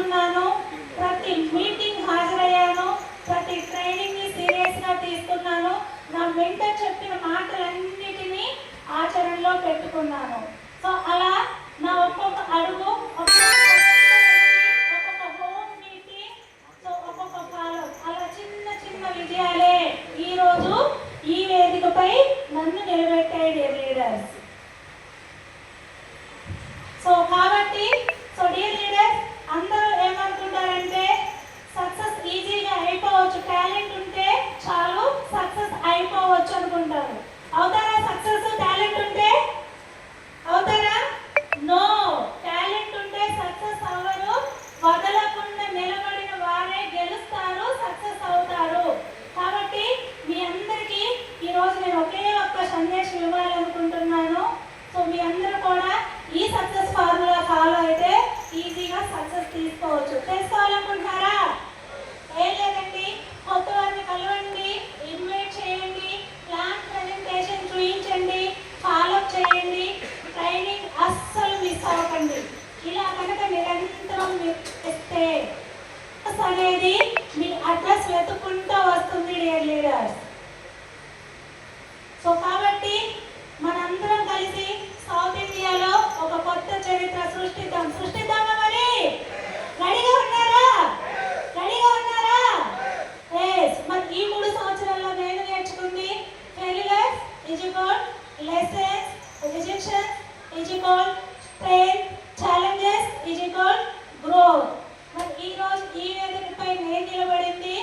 నేర్చుకున్నాను, ప్రతి మీటింగ్ హాజరయ్యాను, ప్రతి ట్రైనింగ్ ని సీరియస్ గా తీసుకున్నాను. నా మెంటర్ చెప్పిన మాటలన్నిటినీ ఆచరణలో పెట్టుకున్నాను. సో అలా నా ఒక్కొక్క అడుగు, ఒక్కొక్క హోమ్ మీటింగ్, సో ఒక్కొక్క ఫాలో, అలా చిన్న చిన్న విజయాలే ఈరోజు ఈ వేదికపై నన్ను నిలబెట్టాయి డియర్ లీడర్స్. సో కాబట్టి డియర్ లీడర్స్, అందరూ ఏమనుకుంటారంటే సక్సెస్ ఈజీగా అయిపోవచ్చు, టాలెంట్ ఉంటే చాలు సక్సెస్ అయిపోవచ్చు అనుకుంటారు. అవుతారా? సక్సెస్ టాలెంట్ ఉంటే అవుతారా? నో, టాలెంట్ ఉంటే సక్సెస్ అవ్వరు. వదలకుండా నిలబడిన వారే గెలుస్తారు, సక్సెస్ అవుతారు. కాబట్టి మీ అందరికీ ఈరోజు నేను ఒకే ఒక్క సందేశం ఇవ్వాలనుకుంటున్నాను. సో మీ అందరూ కూడా ఈ సక్సెస్ ఫార్ములా ఫాలో అయితే ఈజీగా సక్సెస్ తీసుకోవచ్చు. తెలుసుకోవాలనుకుంటున్నారా? ఏం లేదండి, కొత్త వారిని కలవండి, ఇన్వైట్ చేయండి, ప్లాన్ ప్రెజెంటేషన్ చూపించండి, ఫాలోఅప్ చేయండి, ట్రైనింగ్ అస్సలు మిస్ అవ్వకండి. ఇలా కనుక నిరంతరం ఇస్తే అనేది మీ అడ్రస్ వెతుక్కుంటూ వస్తుంది డియర్ లీడర్స్. సో కాబట్టి మనందరం కలిసి సౌత్ ఇండియాలో ఒక కొత్త చరిత్ర సృష్టిద్దామా? మరి రెడీగా ఉన్నారా? మరి ఈ 3 సంవత్సరాల్లో నేను నేర్చుకుంది failures is equal lessons, rejections is equal strength, challenges is equal growth. మరి ఈ రోజు ఈ వేదికపై నేను నిలబడింది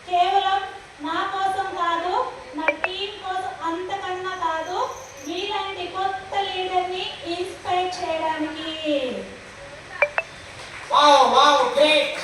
కేవలం నా కోసం కాదు, నా టీం కోసం, అంతకన్నా కాదు, మీలాంటి కొత్త లీడర్ని ఇన్స్పైర్ చేయడానికి. Wow wow, great.